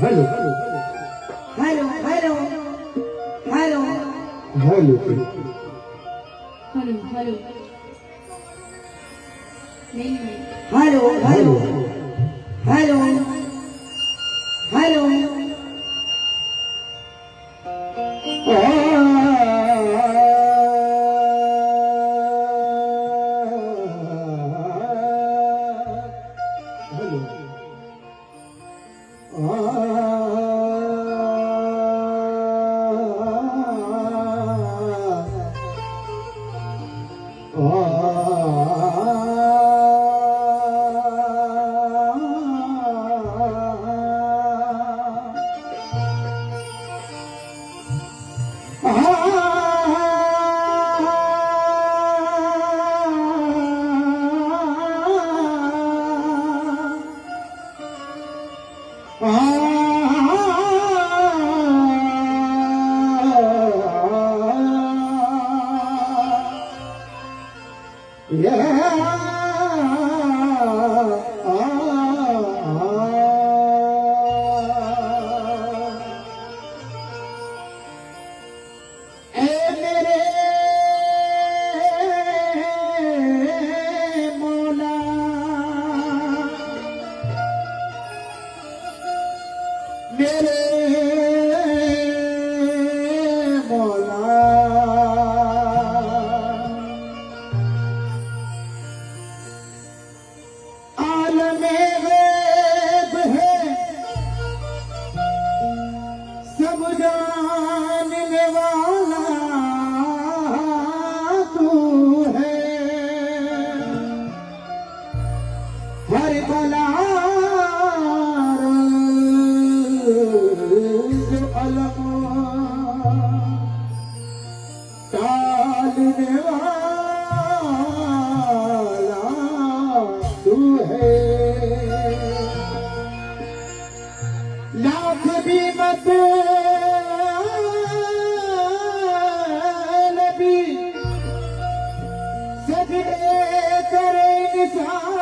Hello hello hello hello hello hello hello नहीं hello hello hello hello लाख भी मत नबी सजदे करे निशान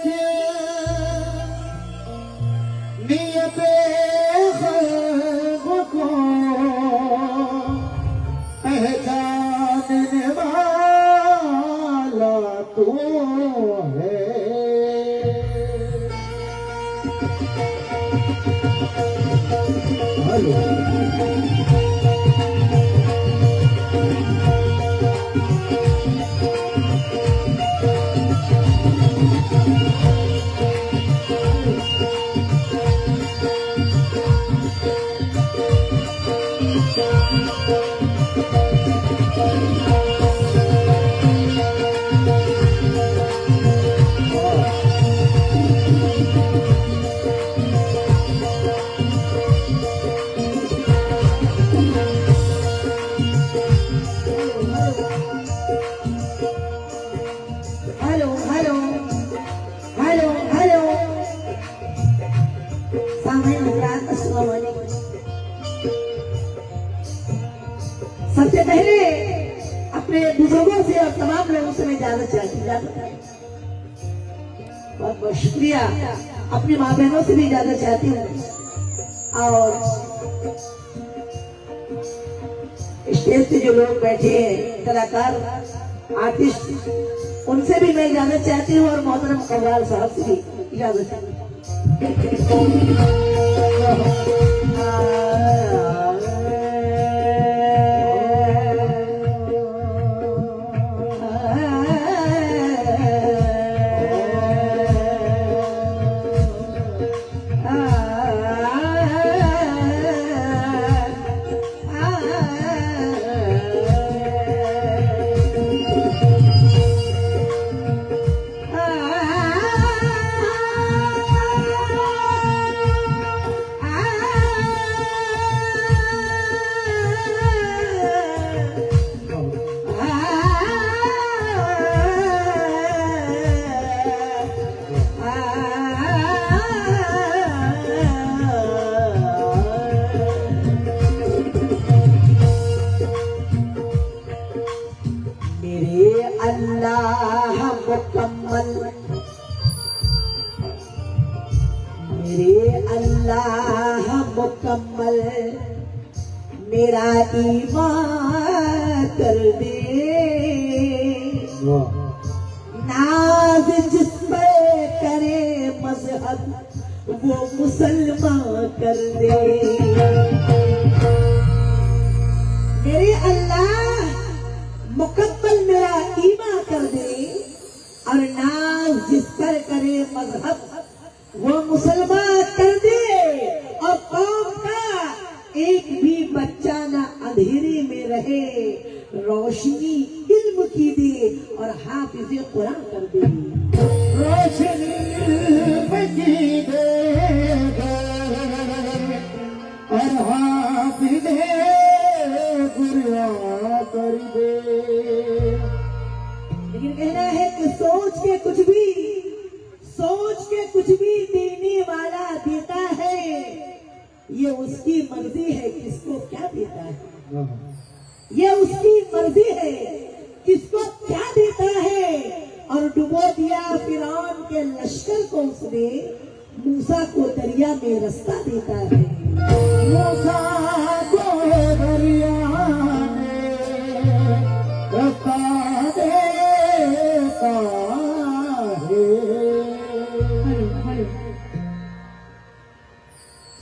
के नियत ख़ल्क़ को पहचानने वाला तू है। हेलो सबसे पहले अपने बुजुर्गों से और तमाम लोगों से मैं इजाजत चाहती हूँ। बहुत बहुत शुक्रिया। अपनी माँ बहनों से भी इजाजत चाहती हूँ और स्टेज पे जो लोग बैठे हैं कलाकार आर्टिस्ट उनसे भी मैं इजाजत चाहती हूँ और मोहतरम कव्वाल साहब से भी इजाजत चाहती हूँ। मुकम्मल मेरा ईमान कर दे, नाज जिस पर करे मजहब वो मुसलमान कर दे। मेरे अल्लाह मुकम्मल मेरा ईमान कर दे और नाज जिस पर करे मजहब वो मुसलमान कर दे, और कौम का एक भी बच्चा ना अंधेरे में रहे, रोशनी इल्म की दे और हाफिज़े कुरान कर दे। रोशनी इल्म की दे और हाफिज़े कुरान कर दे। लेकिन कहना है कि सोच के कुछ भी देने वाला देता है, ये उसकी मर्जी है किसको क्या देता है, ये उसकी मर्जी है किसको क्या देता है। और डुबो दिया फिरौन के लश्कर को उसने, मूसा को दरिया में रास्ता देता है। मूसा को दरिया में रास्ता देता है।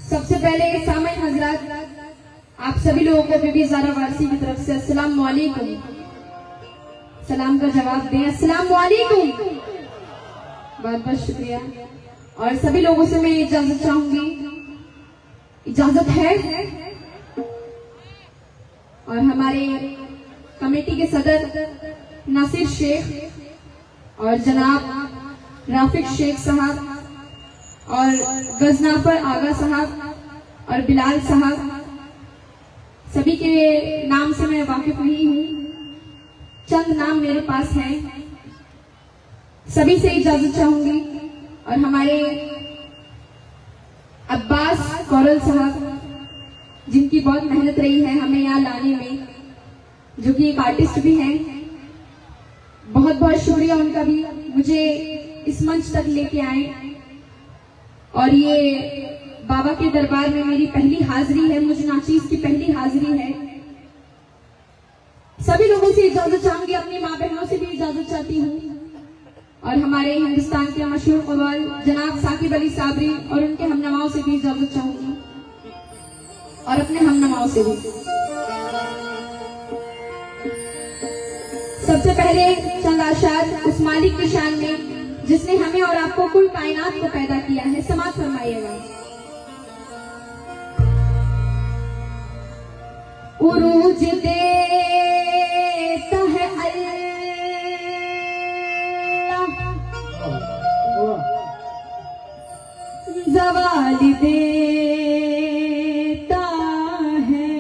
सबसे पहले सामईन हजरात, आप सभी लोगों को बीबी ज़ारा वारसी की तरफ से अस्सलाम वालेकुम, सलाम का जवाब दें, अस्सलाम वालेकुम। बहुत बहुत शुक्रिया। और सभी लोगों से मैं इजाजत चाहूंगी, इजाजत है। और हमारे कमेटी के सदर नासिर शेख और जनाब राफिक शेख साहब और गजनाफर आगा साहब और बिलाल साहब, सभी के नाम से मैं वाकिफ नहीं हूँ, चंद नाम मेरे पास हैं, सभी से इजाजत चाहूंगी। और हमारे अब्बास कौरल साहब, जिनकी बहुत मेहनत रही है हमें यहाँ लाने में, जो कि एक आर्टिस्ट भी हैं, बहुत बहुत शुक्रिया उनका भी, मुझे इस मंच तक लेके आए। और ये बाबा के दरबार में मेरी पहली हाजिरी है, मुझ नाचीज की पहली हाजिरी है। सभी लोगों से इजाजत चाहूंगी, अपनी माँ बहनों से भी इजाजत चाहती हूँ, और हमारे हिंदुस्तान के मशहूर कव्वाल जनाब साकिब अली साबरी और उनके हमनवाओं से भी इजाजत चाहूंगी, और अपने हमनवाओं से भी। सबसे पहले चंद आशार उस मालिक की शान में जिसने हमें और आपको कुल कायनात को पैदा किया है, समाज फरमाइएगा। उरूज देता है अल्लाह, ज़वाल देता है,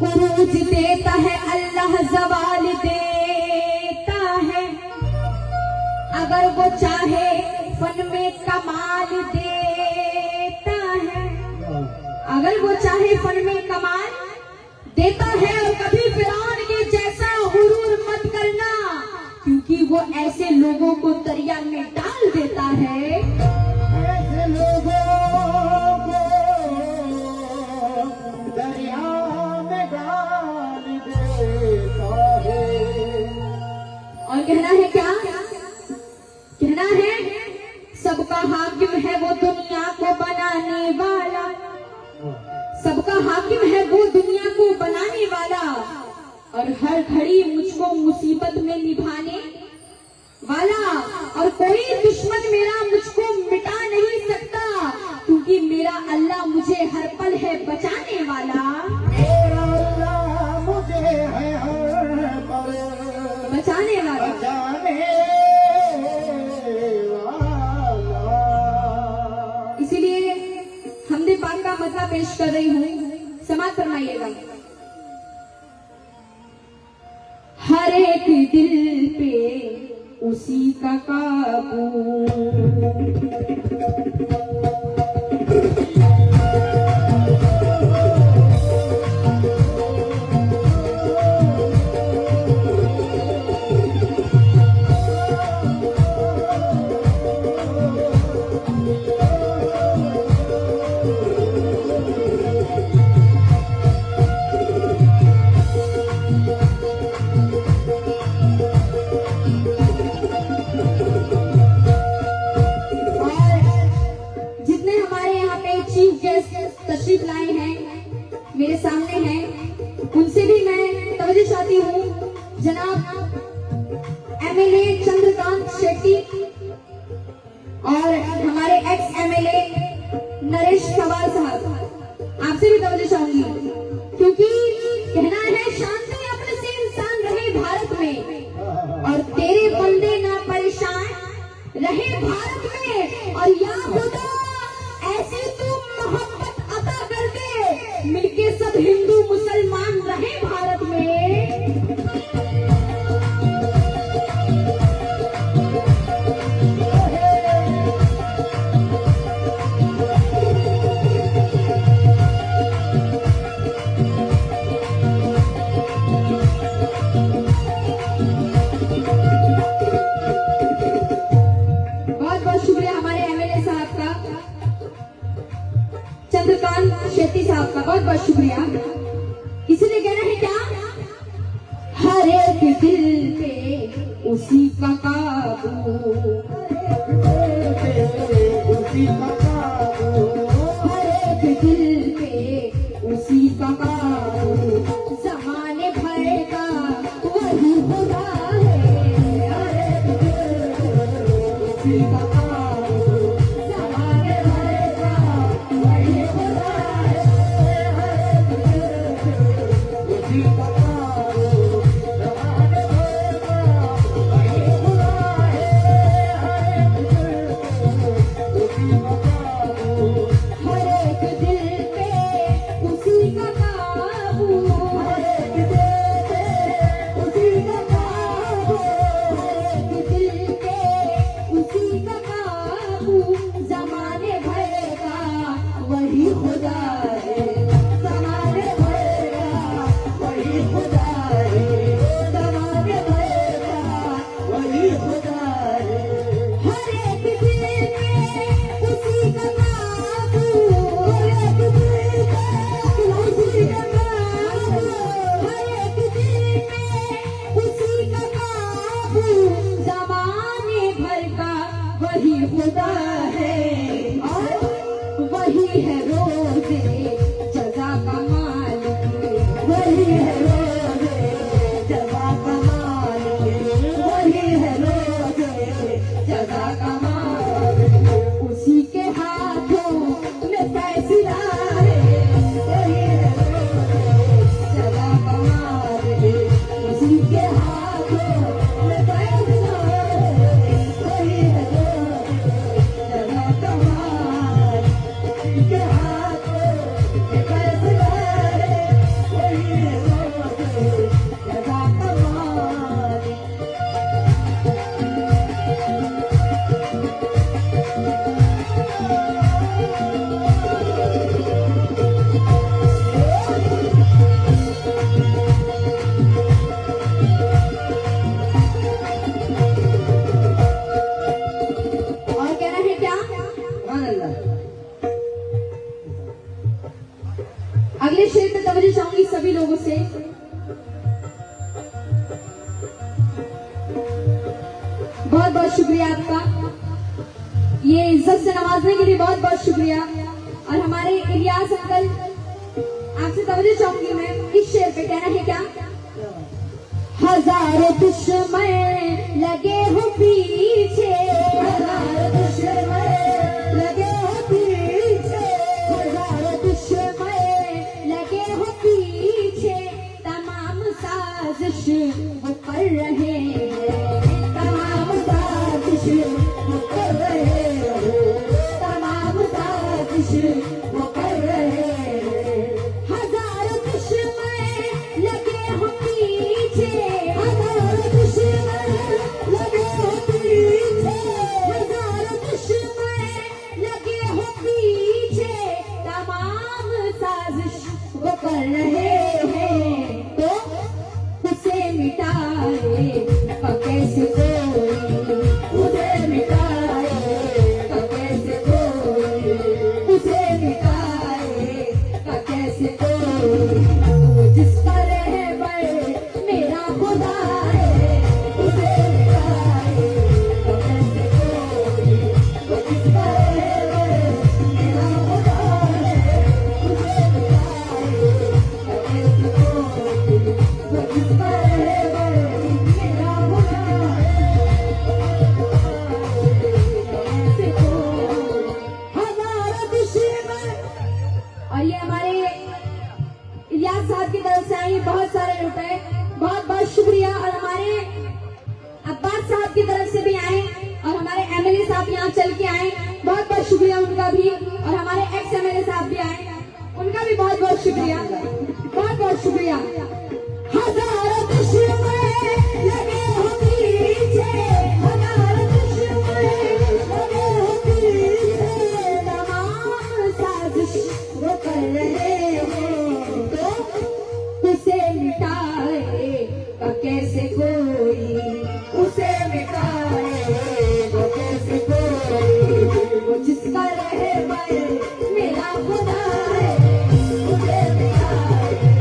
उरूज देता है अल्लाह, ज़वाल देता है। अगर वो चाहे फन में कमाल देता है, अगर वो चाहे फन में कमाल देता है। और कभी फिरौन के जैसा गुरूर मत करना, क्योंकि वो ऐसे लोगों को दरिया में डाल देता है, ऐसे लोगों को दरिया में डाल देता है। और कहना है क्या, कहना है सबका हाकिम है वो दुनिया को बनाने वाला, सबका हाकिम है वो दुनिया को बनाने वाला, और हर घड़ी मुझको मुसीबत में निभाने वाला। और कोई दुश्मन मेरा मुझको मिटा नहीं सकता, क्योंकि मेरा अल्लाह मुझे हर पल है बचाने वाला, मेरा अल्लाह मुझे है हर पल बचाने वाला। बचाने वाला। इसीलिए हमदे पाक का मतलब पेश कर रही हूँ, समाज फरमाइएगा। हर एक दिल पे उसी का काबू, चीफ गेस्ट तशरीफ लाए हैं, मेरे सामने हैं, उनसे भी मैं तवज्जो चाहती हूँ। जनाब एमएलए चंद्रकांत शेट्टी और हमारे एक्स एमएलए नरेश सवाल साहब, आपसे भी तवज्जो चाहूंगी, क्योंकि कहना है शांति अपने से इंसान रहे भारत में, और तेरे बंदे ना परेशान रहे भारत में, और या खुदा ऐसी तू मोहब्बत अता कर दे, मिलके सब हिंदू मुसलमान रहे भारत में। चंद्रकांत शेट्टी साहब का बहुत बहुत शुक्रिया। इसलिए कहना है क्या, हर एक दिल पे उसी का काबू, उसी का काबू, हर एक दिल पे उसी का काबू, जमाने भर का वही खुदा है, हर एक दिल पे उसी का काबू, जमाने भर का वही खुदा है, हर एक दिल पे उसी का काबू, जमाने भर का वही खुदा है, हर एक दिल पे उसी का काबू, हर एक दिल पे उसी का काबू, हर एक दिल पे उसी का काबू, हर एक दिल पे उसी का काबू, जमाने भर का वही खुदा है, जमाने भर का वही खुदा है, जमाने भर का वही खुदा है। हर एक दिल पे उसी का काबू, हर एक दिल पे उसी का काबू, हर एक दिल पे उसी का काबू, जमाने भर का वही खुदा है, और वही है रोज़े जज़ा का मालिक, वही है रोज़े जज़ा का मालिक, वही है रोज़े जज़ा का मालिक, उसी के हाथों में फैसला है, वही है रोज़े जज़ा का मालिक, उसी के हाथों में फैसला है, वही है रोज़े जज़ा का मालिक, उनके हाथों में फैसला है, वही है रोज़े जज़ा का मालिक। और कहना है क्या, अगले शेर पे तवज्जो चाहूंगी सभी लोगों से। बहुत बहुत शुक्रिया आपका, ये इज्जत से नवाजने के लिए बहुत बहुत शुक्रिया। और हमारे इलियास अंकल, आपसे तवज्जो चाहूंगी मैं इस शेर पे, कहना है क्या, हजारों दुश्मन लगे हो पीछे, हजारों दुश्मन लगे हो पीछे, हजारों दुश्मन लगे हो पीछे, तमाम साजिश वो कर रहे हैं, तमाम साजिश वो कर रहे हैं, तमाम साजिश वो कर रहे हैं, हजारों दुश्मन लगे हो पीछे, हजारों दुश्मन लगे हो पीछे, हजारों दुश्मन लगे हो पीछे, तमाम साजिश वो कर रहे हैं, तो उसे मिटाए कैसे कोई, उसे मिटाए कैसे कोई, उसे मिटाए कैसे कोई, वो जिसका रहबर मेरा खुदा है, उसे मिटाए कैसे कोई, वो जिसका रहबर मेरा खुदा और ये हमारे इलियास साहब की तरफ से आई बहुत सारे रुपए, बहुत बहुत शुक्रिया। और हमारे अब्बास साहब की तरफ से भी आए और हमारे एमएलए साहब यहाँ चल के आए, बहुत बहुत शुक्रिया उनका भी। और हमारे एक्स एमएलए साहब भी आए, उनका भी बहुत बहुत शुक्रिया, बहुत बहुत शुक्रिया। हजारों दुश्मन लगे हो पीछे, हजारों दुश्मन लगे हो पीछे, तमाम साजिश वो कर रहे हो, तो उसे मिटाएगा कैसे कोई, उसे मिटाएगा कैसे कोई, वो जिसका रहबर मेरा खुदा है, उसे मिटाएगा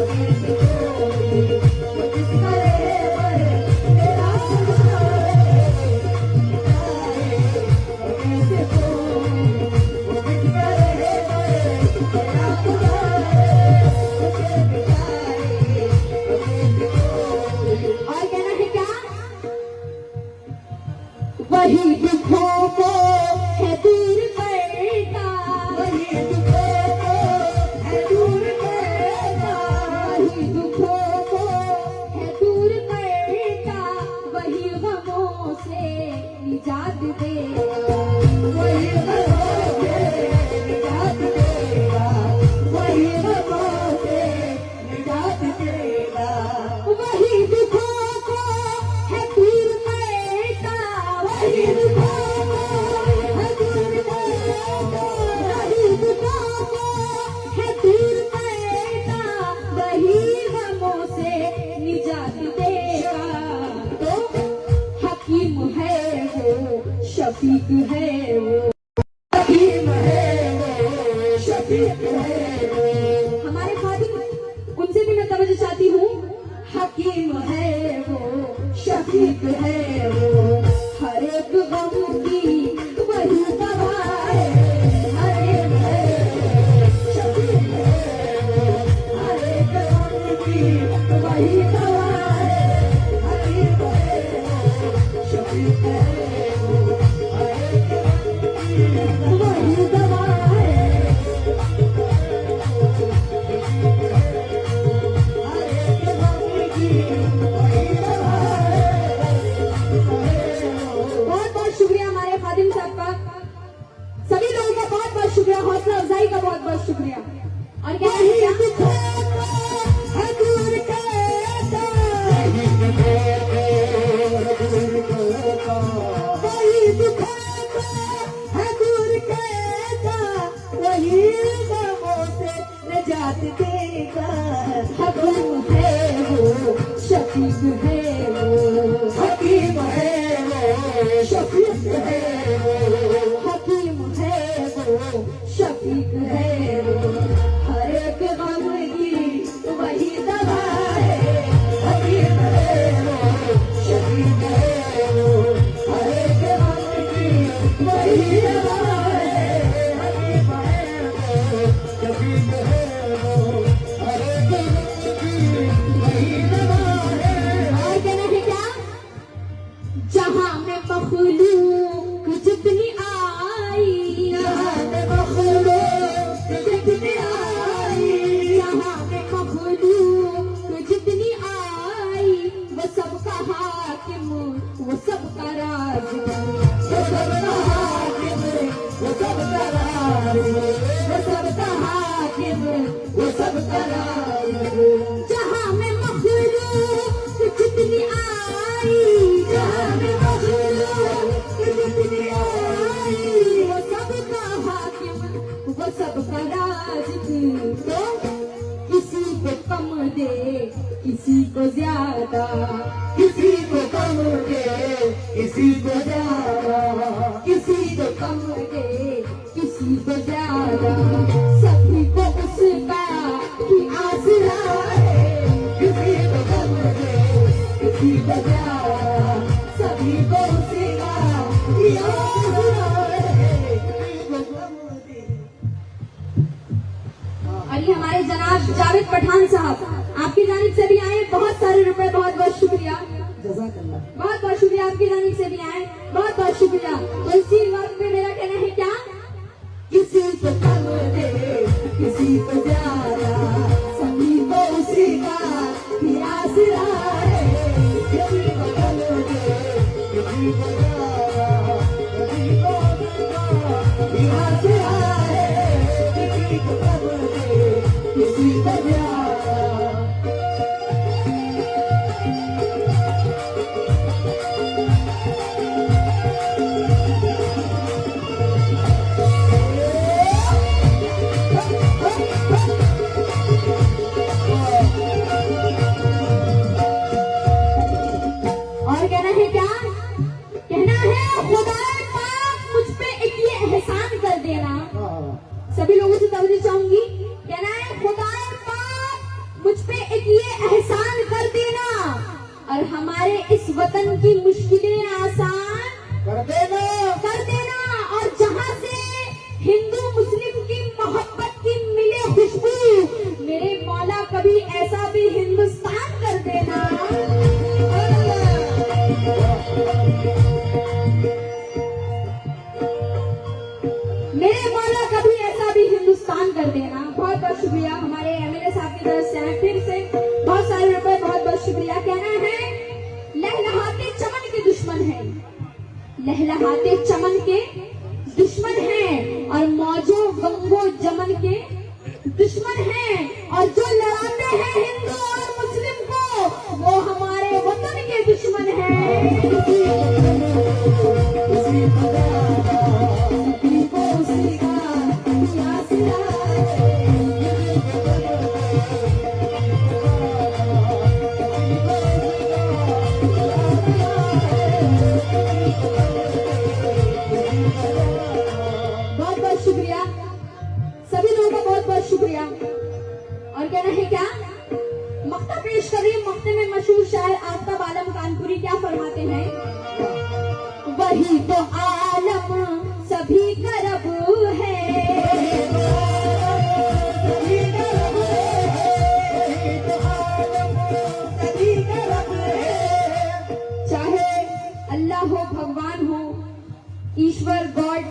कैसे कोई, वो जिसका रहबर मेरा खुदा है, मिटाएगा कैसे कोई, वो जिसका रहबर मेरा खुदा है, उसे मिटाएगा कैसे कोई। और कहना है क्या? वही दुखों को है दूर करता, वही दुखों को है दूर करता, वही दुखों को है दूर करता, वही गमों से निजात देगा, वही गमों से निजात देगा, वही गमों से निजात देगा, वही दुखों को है दूर करता, वही दुखों को है दूर करता, वही दुखों को है दूर करता, वही गमों से निजात देगा, तो हकीम है वो, शफीक है वो, हकीम है वो, शफीक है वो। हमारे खादिम, उनसे भी मैं तवज्जो चाहती हूँ। हकीम है वो, शफीक है वो, हर एक गम की वही दवा है, हकीम है वो, शफीक है वो, हर एक गम की वही दवा है, हकीम है वो, शफीक है वो, हर एक गम की वही दवा है, बहुत बहुत शुक्रिया हमारे खादिम साहब का, सभी लोगों का बहुत बहुत शुक्रिया, हौसला अफजाई का बहुत बहुत शुक्रिया। और क्या है क्या? वही दुखों को है दूर करता, वही गमों से निजात देगा, हकीम है वो, शफीक है वो, हकीम है वो, शफीक है वो, हकीम है वो, शफीक है वो, हर एक गम की वही दवा है, हकीम है वो, शफीक है वो, हर एक गम की वही दवा है, हकीम है वो, शफीक है वो, हर एक गम की वही दवा है। और कहना है क्या? जहाँ में मखलूक जितनी आई, जहाँ में मखलूक जितनी आई, जहाँ में मखलूक जितनी आई, वो सबका हाकिम, वो सबका राज़, वो सबका हाकिम, वो सबका राज़, वो सबका हाकिम, वो सबका राज़। जहाँ में मखलूक जितनी आई, जहाँ में मखलूक जितनी आई, वो सबका हाकिम, वो सबका राज़, तो किसी को कम दे, किसी को ज्यादा, किसी को कम दे, किसी को ज्यादा, किसी को कम दे, किसी को ज्यादा, सभी को उसका ही आसरा है, किसी को कम दे, किसी को ज्यादा, सभी को उसका ही आसरा है, किसी को कम दे। और ये हमारे जनाब जावेद पठान साहब आपकी जानिब से भी आए, बहुत सारे रुपए, बहुत बहुत शुक्रिया, जज़ाकल्लाह। बहुत बहुत शुक्रिया आपकी जानिब से भी आए, बहुत बहुत शुक्रिया। तो इसी वक्त पे मेरा कहना है क्या, किसी को कम दे, किसी सभी लोगों से तवज्जो चाहूंगी। कहना है खुदाए पाक मुझ पे एक ये एहसान कर देना और हमारे इस वतन की मुश्किलें आसान कर देना और जहां से हिंदू मुस्लिम की मोहब्बत की मिले खुशबू, मेरे मौला कभी ऐसा भी हिंदुस्तान कर देना। मेरे मौला कभी ऐसा भी हिंदुस्तान कर देना। बहुत बहुत शुक्रिया हमारे एमएलए साहब की तरफ से फिर से बहुत सारे रुपए, बहुत बहुत शुक्रिया। कहना है लहलहाते चमन के दुश्मन है, लहलहाते चमन के दुश्मन हैं और मौजो गंगो जमन के दुश्मन हैं, और जो लड़ाते हैं हिंदू और मुस्लिम को वो हमारे वतन के दुश्मन हैं। बहुत बहुत शुक्रिया सभी लोगों का, बहुत बहुत शुक्रिया। और कहना है क्या, मक्ता पेश कर रही है। मक्ते में मशहूर शायर आफ्ताब आलम कानपुरी क्या फरमाते हैं, वही तो आलम सभी का रब है, चाहे अल्लाह हो, भगवान हो, ईश्वर गॉड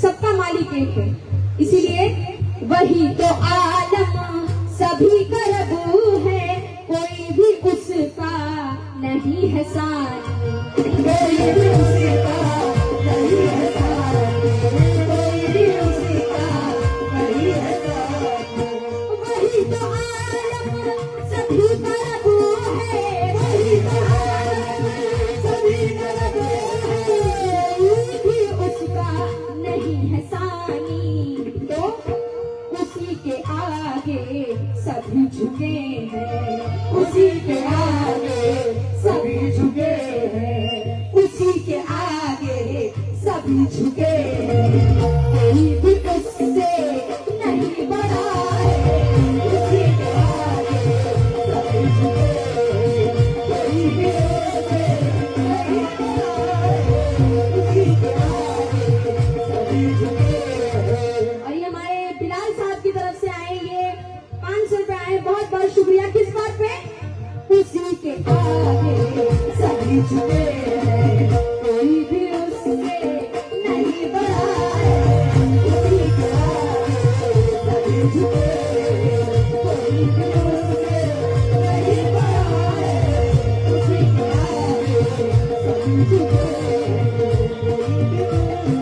सबका मालिक एक है। इसीलिए वही तो आलम सभी का रब है, कोई भी उसका नहीं है सानी, कोई भी उसका नहीं है सानी, कोई भी उसका नहीं है सानी। वही तो आलम सभी का रब है, वही तो आलम सभी का रब है, कोई भी उसका नहीं है सानी, तो उसी के आगे सभी झुके हैं, उसी के आगे सभी झुके हैं, उसी के आगे सभी झुके हैं, कोई भी उससे नहीं बड़ा है, उसी के आगे सभी झुके हैं, कोई भी उससे नहीं बड़ा है, उसी के आगे सभी झुके हैं। और ये हमारे बिलाल साहब की तरफ से आए, ये 500 रुपए आए, बहुत बहुत शुक्रिया। किस बात पे, उसी के आगे सभी झुके हैं, कोई भी उससे नहीं बड़ा है, उसी के आगे सभी झुके हैं, कोई भी उससे नहीं बड़ा है, उसी के आगे सभी झुके हैं, कोई भी उससे नहीं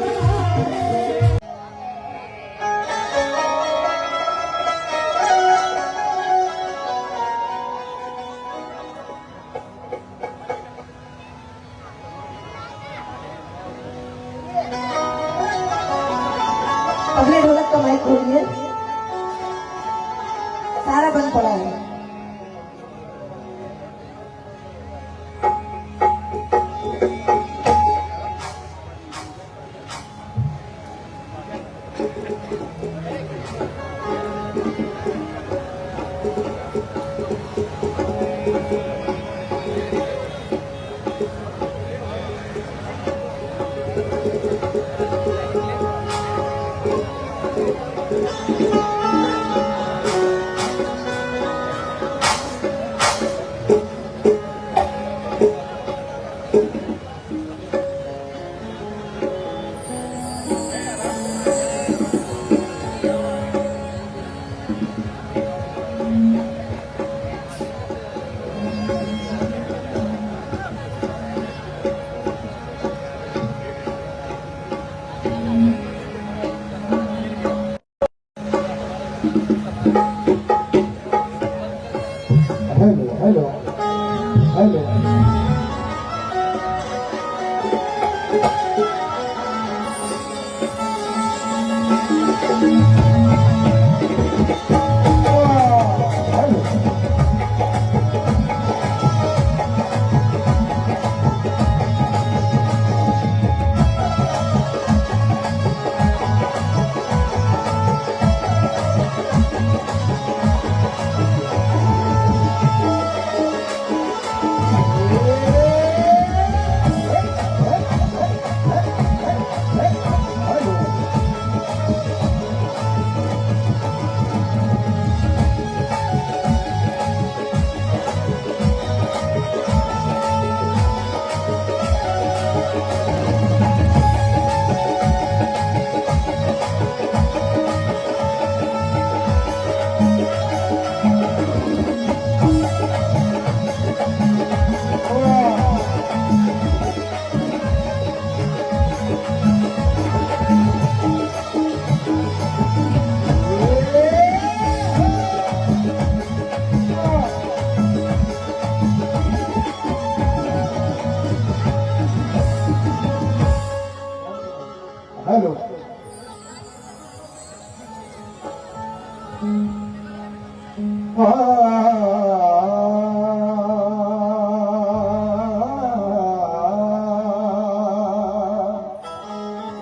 बड़ा है। अगले ढोलक का माइक खोलिए, सारा बंद पड़ा है। हेलो हेलो हेलो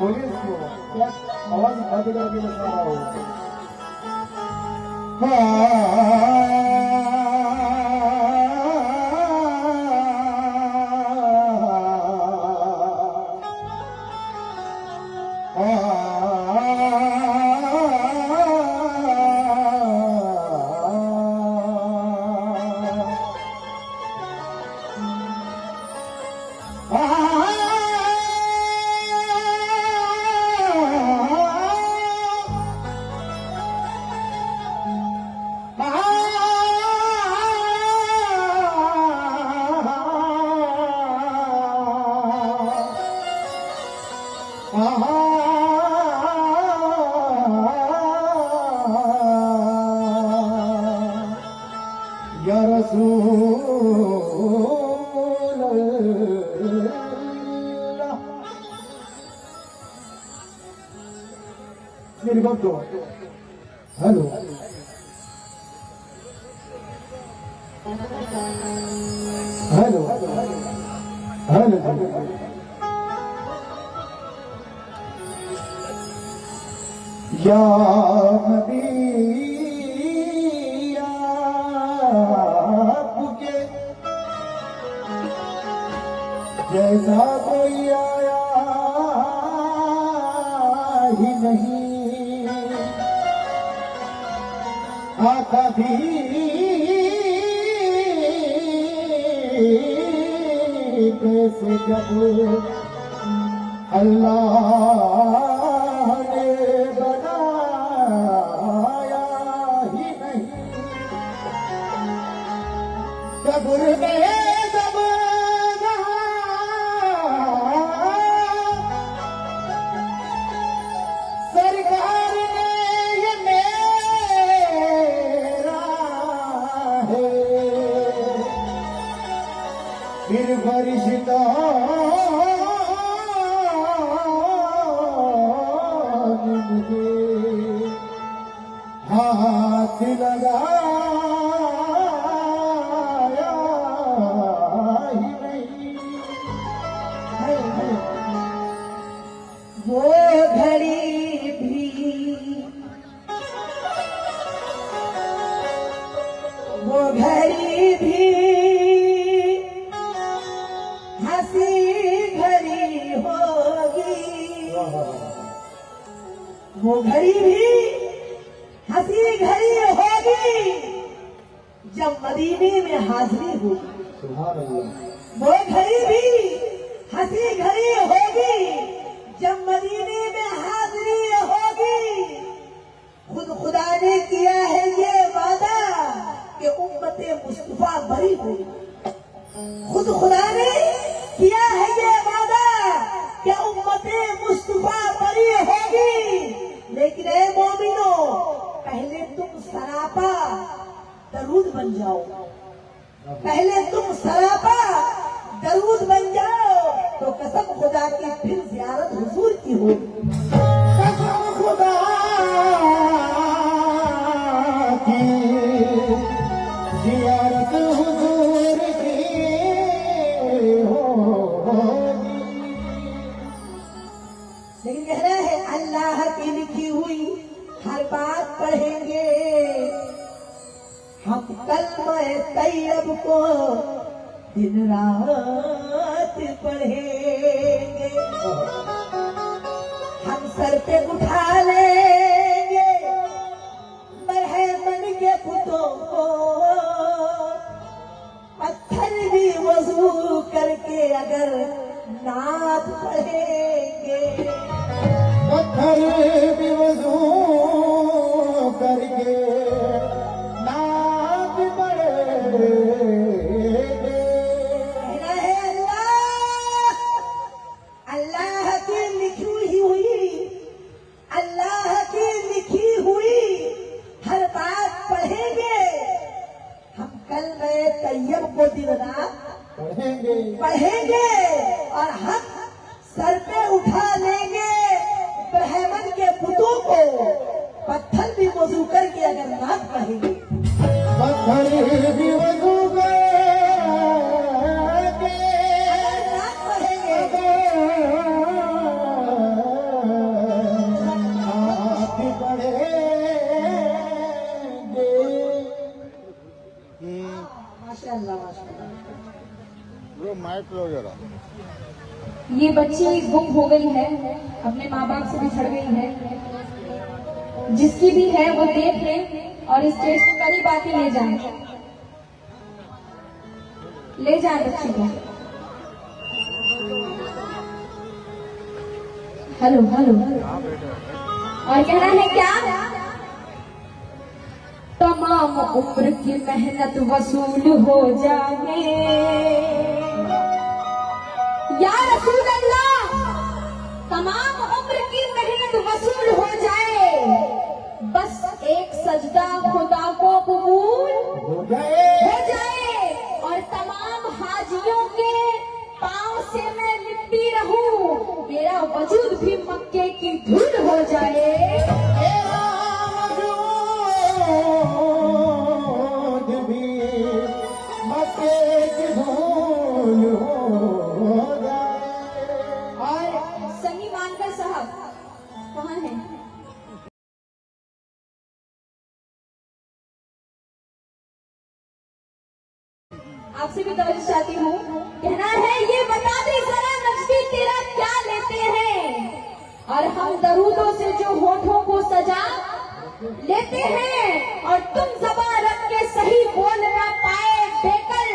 बोलिए इसको क्या आवाज बंद करके बता रहा हूँ। या रसूल अल्लाह। मेरी बात तो हेलो हेलो हेलो या नबी आपके जैसा कोई आया ही नहीं, आका भी कैसे जब अल्लाह ने बनाया ही नहीं, कब्र में जब सरकार ने ये मेरा है, फिर फरिश्ता मुझे हाथ लगाया ही नहीं। वो घड़ी भी हंसी घड़ी होगी, वो घड़ी भी हंसी घड़ी होगी जब मदीने में हाजिरी होगी। सुभान अल्लाह। वो घड़ी भी हंसी घड़ी होगी जब मदीने में हाजिरी होगी। खुद खुदा ने किया है ये वादा कि उम्मते मुस्तफा बरी होगी। खुद खुदा ने किया है ये वादा कि उम्मते मुस्तफा बरी होगी। लेकिन ए मोमिनो, पहले तुम सरापा दरूद बन जाओ, पहले तुम सरापा दरूद बन जाओ तो कसम खुदा की फिर जियारत हुजूर की होगी। कसम खुदा की जियारत हुजूर की होगी। लेकिन कहना है अल्लाह की लिखी हुई हर बात पढ़ेंगे हम, कलमा तैयब को दिन रात पढ़ेंगे, हम सर पे उठा लेंगे बरहमन के पुतों को, पत्थर भी वजू करके अगर नात पढ़ेंगे, पत्थर भी वजू करके नात पढ़ेंगे। कहना है अल्लाह की लिखी हुई, अल्लाह की लिखी हुई हर बात पढ़ेंगे हम, कलमा तैयब को दिन रात पढ़ेंगे और हम सर पे उठा लेंगे ब्रह्मन के पुतों को, पत्थर भी वजू करके अगर नात पढ़ेंगे, पत्थर भी वजू करके नात पढ़ेंगे ये बच्ची गुम हो गई है, अपने माँ बाप से बिछड़ गई है। जिसकी भी है वो देख ले और स्टेज पर करीब आके ले जाए बच्ची को। हेलो हेलो, और कहना है क्या? तमाम उम्र की मेहनत वसूल हो जाए या रसूल अल्लाह, तमाम उम्र की मेहनत वसूल हो जाए, बस एक सजदा खुदा को कबूल हो जाए और तमाम हाजियों के पांव से मैं लिपटी रहूं, मेरा वजूद भी मक्के की धूल हो जाए। और सनी मानकर साहब कहाँ हैं? आपसे भी तवज्जो चाहती हूँ। कहना है ये बता दे जरा नजदी तेरा क्या लेते हैं, और हम दरूदों से जो होठों को सजा लेते हैं, और तुम ज़बान रख के सही बोल ना पाए बेकल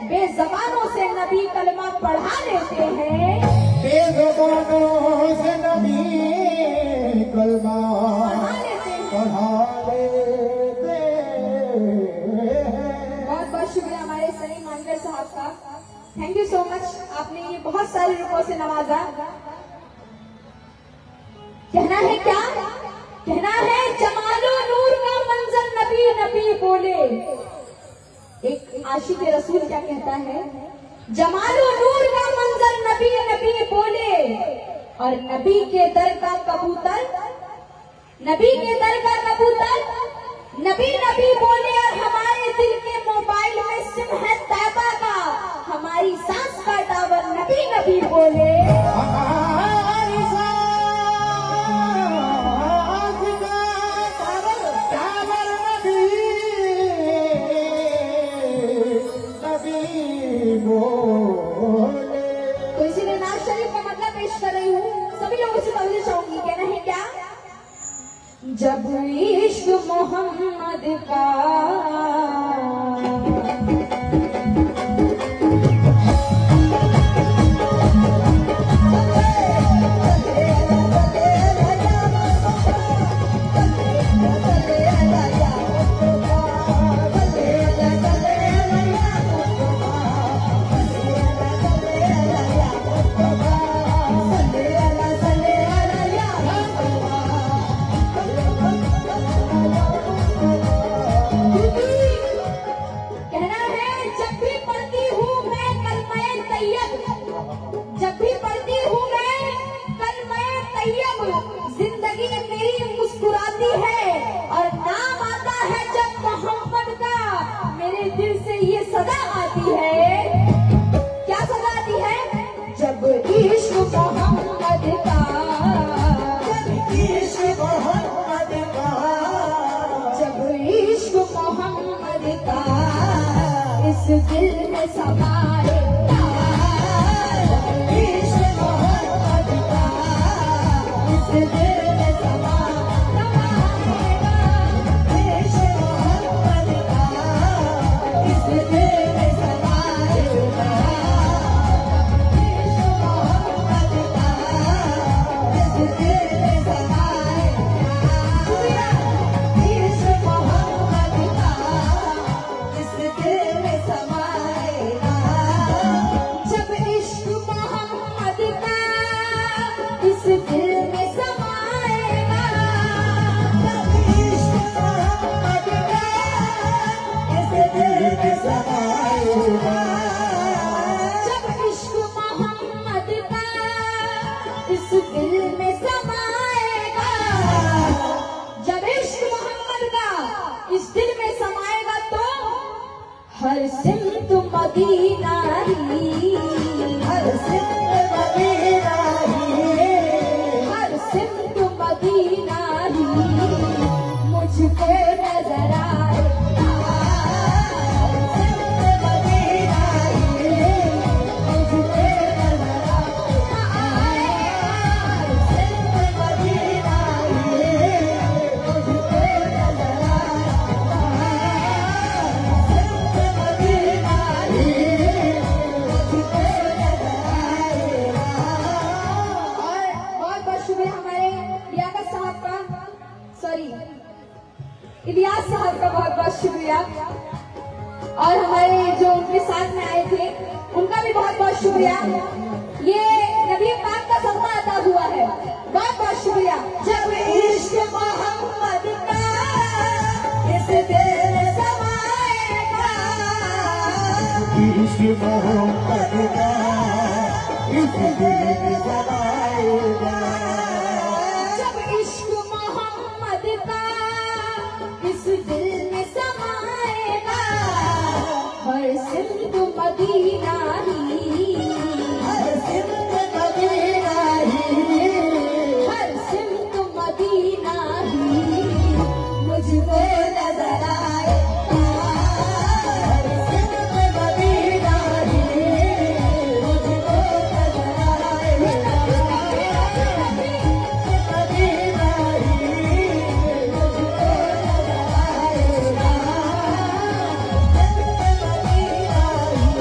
बेज़बानों से नबी कलमा पढ़ा लेते हैं। बेज़बानों से नबी कलमा पढ़ा लेते बहुत बहुत शुक्रिया हमारे सनी मानकर साहब का। थैंक यू सो मच, आपने ये बहुत सारे रुपयों से नवाजा। कहना है क्या? कहना है जमालो नूर का मंजर नबी नबी बोले। एक आशिक रसूल क्या कहता है? जमालो नूर का मंजर नबी नबी बोले, और नबी के दर का कबूतर, नबी के दर का कबूतर नबी नबी बोले, और हमारे दिल के मोबाइल में सिम है तैबा का, हमारी सांस का टावर नबी नबी बोले। तो इसीलिए नाज शरीफ का मतलब पेश कर रही हूँ, सभी लोगों से तवज्जो चाहूंगी। कहना है क्या? जब इश्क मोहम्मद का जिंदगी मेरी मुस्कुराती है, और नाम आता है जब मोहम्मद का, मेरे दिल से ये सदा आती है। क्या सदा आती है? जब इश्क मोहम्मद का, जब इश्क मोहम्मद का, जब इश्क मोहम्मद का इस दिल में समाए, इश्क मोहम्मद का, इस दिल में समाएगा, इश्क मोहम्मद का, इस दिल में समाएगा, इश्क मोहम्मद का, इस दिल में समाएगा, इश्क मोहम्मद का, इस दिल में समाएगा। जब इश्क मोहम्मद का इस दिल में समाएगा, जब इश्क मोहम्मद का, इस दिल में समाएगा, जब इश्क मोहम्मद का इस दिल में समाएगा, जब इश्क मोहम्मद का इस दिल में समाएगा, तो हर सिमत मदीना ही, हर सिमत मदीना ही, हर सिमत मदीना ही मुझको नजर आएगा, हर सिमत मदीना ही, मुझको नजर आएगा, ये नबी पाक का सदका अता हुआ है। बहुत बहुत शुक्रिया। जब इश्क मोहम्मद का इस दिल में समाएगा, इश्क मोहम्मद का इस दिल में समाएगा, जब इश्क मोहम्मद का इस दिल में समाएगा, हर सिमत मदीना ही, हर सिमत मदीना ही, हर सिमत मदीना ही मुझको नजर आएगा, हर सिमत मदीना ही, मुझको नजर आएगा, मदीना ही, मुझको नजर आएगा, मदीना ही,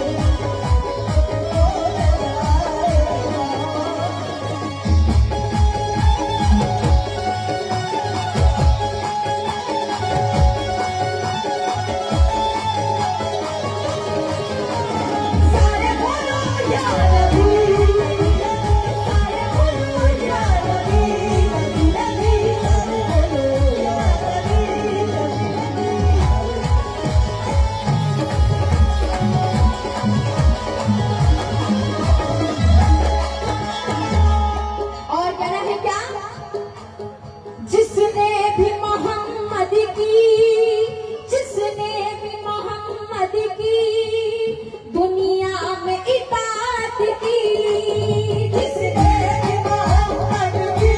सारे बोलो या नबी, सारे बोलो या नबी, नबी, सारे बोलो या नबी, और कहना है क्या? जिसने भी मोहम्मद की, जिसने भी मोहम्मद की दुनिया में इताअत की, जिसने भी मोहम्मद की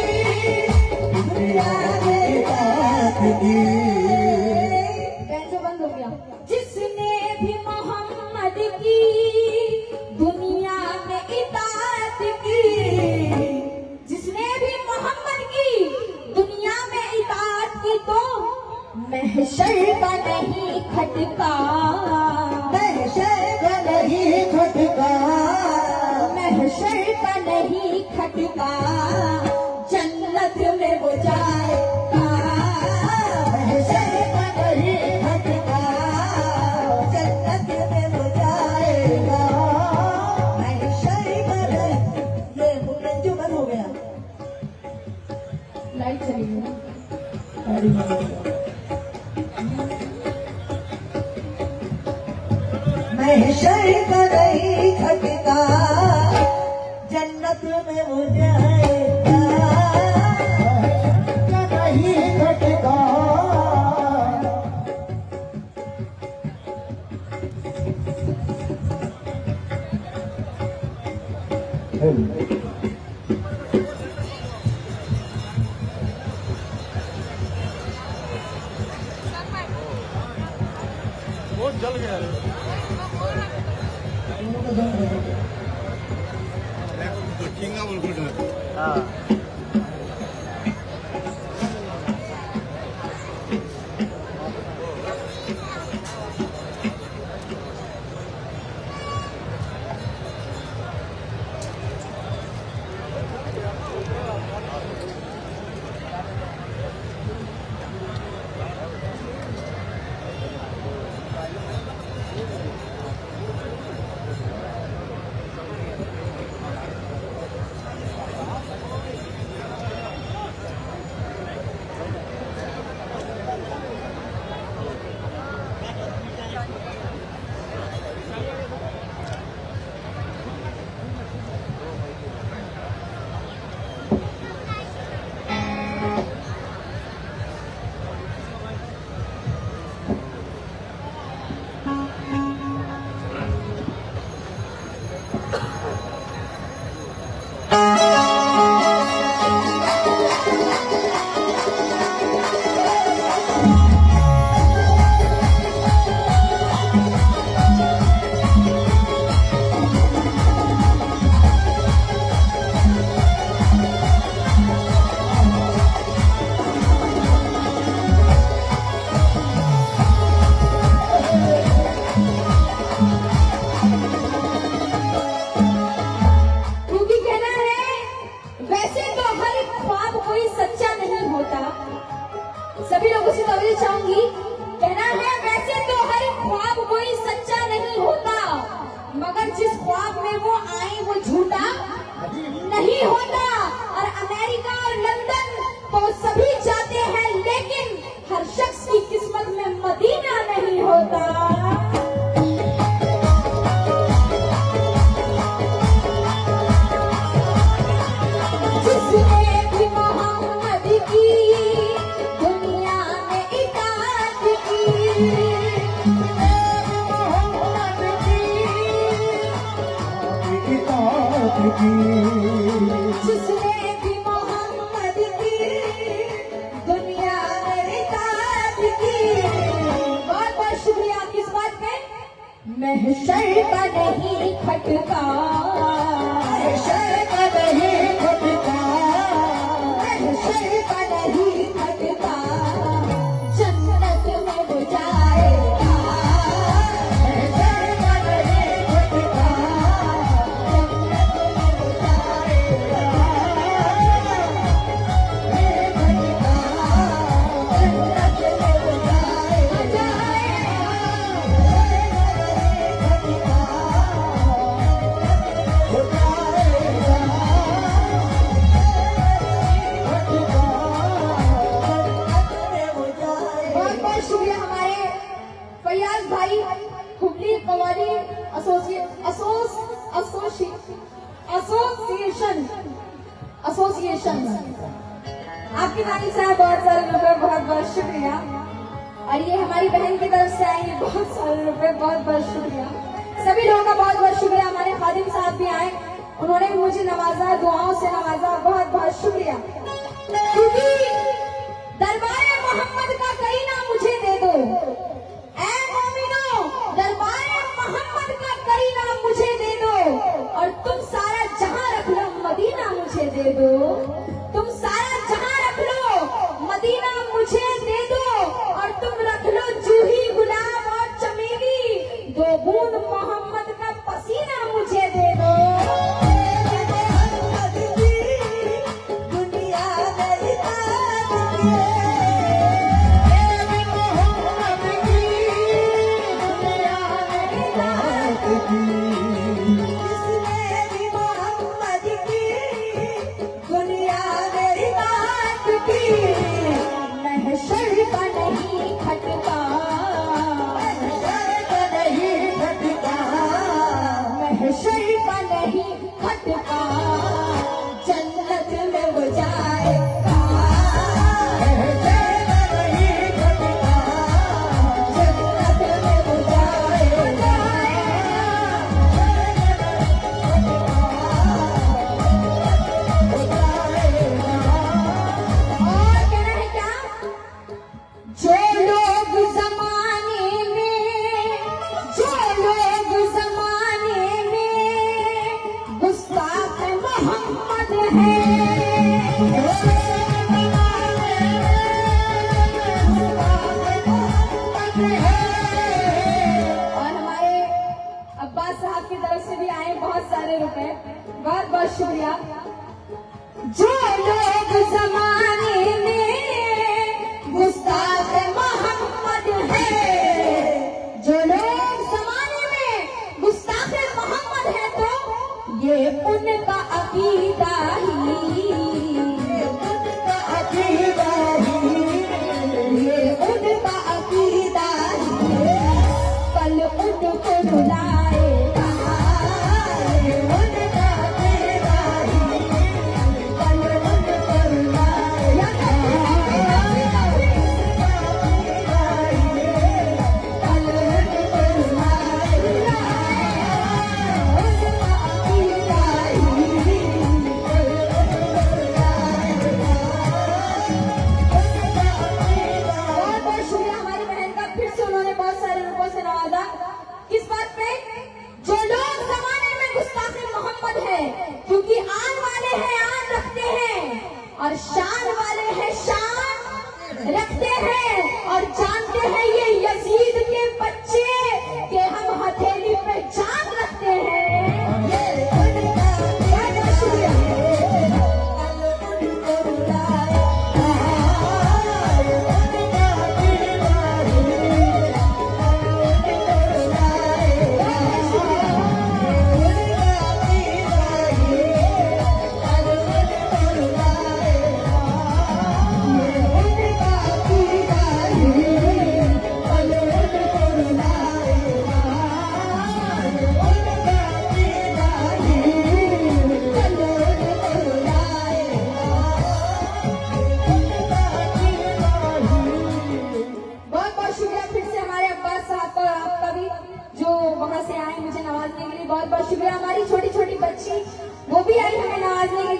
दुनिया में इताअत की, कैसे बंद हो गया? जिसने भी मोहम्मद की दुनिया में इताअत की, जिसने भी मोहम्मद की दुनिया में इताअत की तो महशर का नहीं खटका, महशर का नहीं खटका, महशर का नहीं खटका, जन्नत में वो जाएगा, महशर का नहीं खटका, जन्नत में वो जाएगा, महशर का नहीं। ये मुकद्दम बंद हो गया, लाइट चली गई। महशर का नहीं खटका, जन्नत में वो जाएगा, का नहीं घटका, वो जल गया रे। हाँ मगर जिस ख्वाब में वो आए वो झूठा नहीं होता। और अमेरिका और लंदन तो सभी जाते हैं, लेकिन हर शख्स की किस्मत में मदीना नहीं होता। जिसने भी मोहम्मद की दुनिया में इताअत की, जिसने भी मोहम्मद की दुनिया में इताअत की। बहुत बहुत शुक्रिया। किस बात पे? महशर का नहीं खटका, महशर का नहीं खटका, महशर का नहीं खटका, जन्नत में वो जाएगा। महशर का नहीं खटका, जन्नत में वो जाएगा। जन्नत में वो जाएगा। बहुत बहुत शुक्रिया हमारे फैयाज भाई, हुबली कवाली एसोसिएशन आपकी तारीफ से बहुत सारे रुपए, बहुत बहुत शुक्रिया। और ये हमारी बहन की तरफ से आए बहुत सारे रुपए, बहुत बहुत शुक्रिया। सभी लोगों का बहुत बहुत शुक्रिया। हमारे खादिम साहब भी आए, उन्होंने भी मुझे नवाजा, दुआओं से नवाजा, बहुत बहुत शुक्रिया। क्योंकि दरबारे मोहम्मद का करीना मुझे दे दो, ऐ मोमिनो दरबारे मोहम्मद का करीना मुझे दे दो, और तुम सारा जहां रख लो मदीना मुझे दे दो। तुम सारा जहां रख लो मदीना मुझे दे दो, और तुम रख लो जूही गुलाब और चमेली, दो बूंद मोहम्मद का पसीना मुझे दे दो। बहुत बहुत शुक्रिया। जो लोग जमाने में गुस्ताख मोहम्मद है, जो लोग जमाने में गुस्ताख मोहम्मद है, तो ये उनका अकीदा ही, ये उनका अकीदा ही, ये उनका अकीदा ही, कल उनको रुलाएगा। क्योंकि आन वाले हैं आन रखते हैं, और शान वाले हैं शान रखते हैं, और जानते हैं ये यजीद के बच्चे कि हम हथेली पे जान रखते हैं।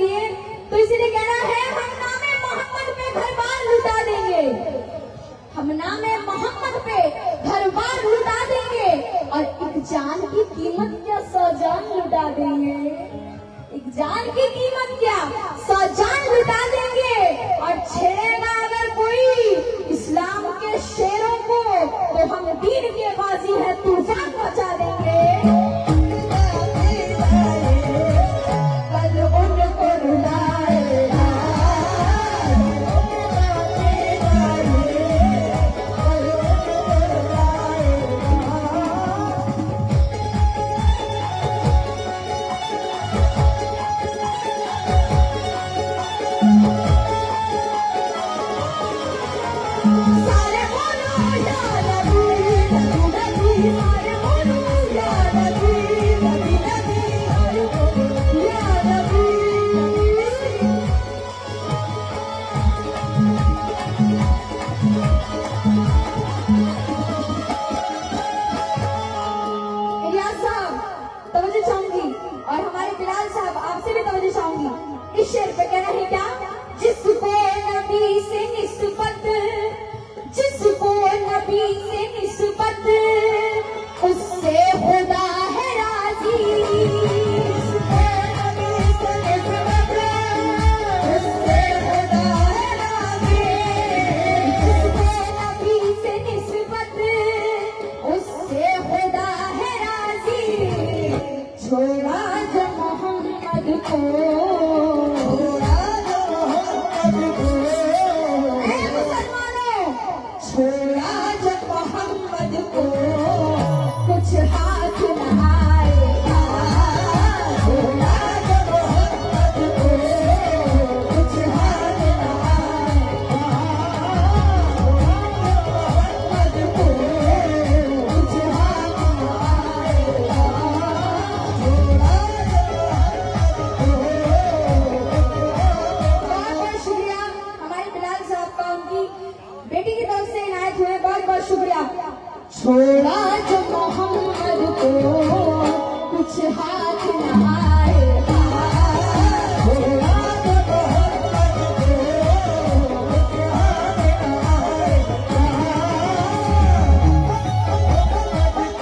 लिए, तो इसीलिए कहना है हम नामे मोहम्मद पे घर बार लुटा देंगे, हम नामे मोहम्मद पे घर बार लुटा देंगे, और एक जान की कीमत क्या 100 जान लुटा देंगे, एक जान की कीमत क्या 100 जान लुटा देंगे। और छेड़ेगा अगर कोई इस्लाम के शेरों को, तो हम दीन के बाजी है तूफान मचा देंगे। कल उनको रुलाएगा, कल उनको रुलाएगा। सारे बोलो या नबी, नबी नबी, सारे बोलो या नबी, नबी नबी, सारे बोलो या नबी, नबी। इलियास साहब तवज्जो चाहूंगी, और हमारे बिलाल साहब आपसे भी तवज्जो चाहूंगी। इस शेर पे कहना है क्या, जिसको नबी से निस्बत, जिसको नबी से निस्बत, उससे खुदा है राजी। जिसको नबी से निस्बत, उससे खुदा है राजी। जिसको नबी से निस्बत, उससे खुदा है राजी। छोड़ा जो मोहम्मद को, छोड़ा जब मोहम्मद को, कुछ हाथ न आएगा। छोड़ा जब मोहम्मद को, कुछ हाथ न आएगा। मोहम्मद को, कुछ हाथ न आएगा। छोड़ा जब बहुत बहुत शुक्रिया हमारे बिलाल साहब का, उनकी बेटी की तरफ से इनायत हुए, बहुत बहुत शुक्रिया। छोड़ा जो मोहम्मद को, कुछ हाथ न आएगा। छोड़ा जो मोहम्मद को, कुछ हाथ न आएगा।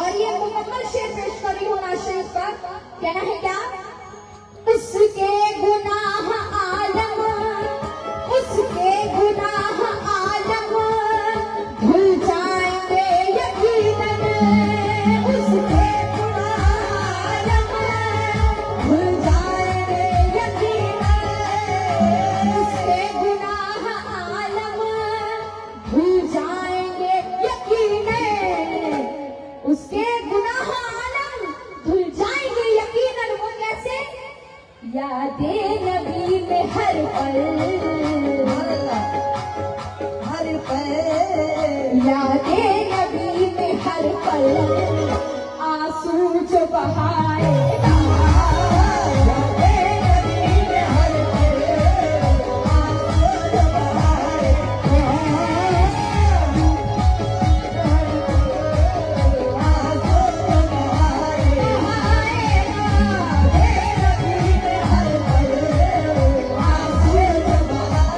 और ये मुकम्मल शेर पेश करी हूँ नाज़ शरीफ पर, कहना है क्या, उसके गुनाह आलम, उसके गुनाह आलम धुल जाएंगे यकीनन। उसके गुनाह आलम धुल जाएंगे यकीनन। उसके गुनाह आलम धुल जाएंगे यकीनन। उसके गुनाह आलम धुल जाएंगे यकीनन। वो कैसे, यादे नबी में हर पल, हर पल, यादे नबी में हर पल, आंसू जो बहाएगा। यादे नबी में हर पल, आंसू जो बहाएगा। आंसू जो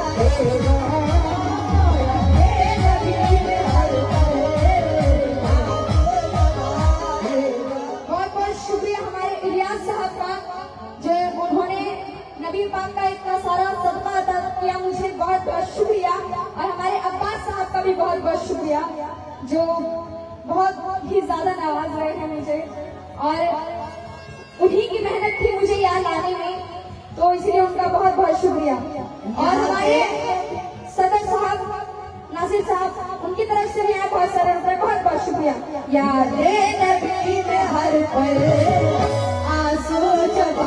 बहाएगा। बहुत बहुत शुक्रिया हमारे इलियास साहब का, जो उन्होंने नबी पाक का इतना सारा सदका अता किया, मुझे बहुत बहुत शुक्रिया। और हमारे अब्बास साहब का भी बहुत बहुत शुक्रिया, जो बहुत ही ज्यादा नवाज रहे हैं मुझे, और उन्हीं की मेहनत थी मुझे यहाँ लाने में, तो इसलिए उनका बहुत बहुत शुक्रिया। और हमारे सदर साहब नासिर साहब, उनकी तरफ से भी यहाँ बहुत सारे रुपए, बहुत बहुत शुक्रिया। यादें नबी में हर पल, आंसू जब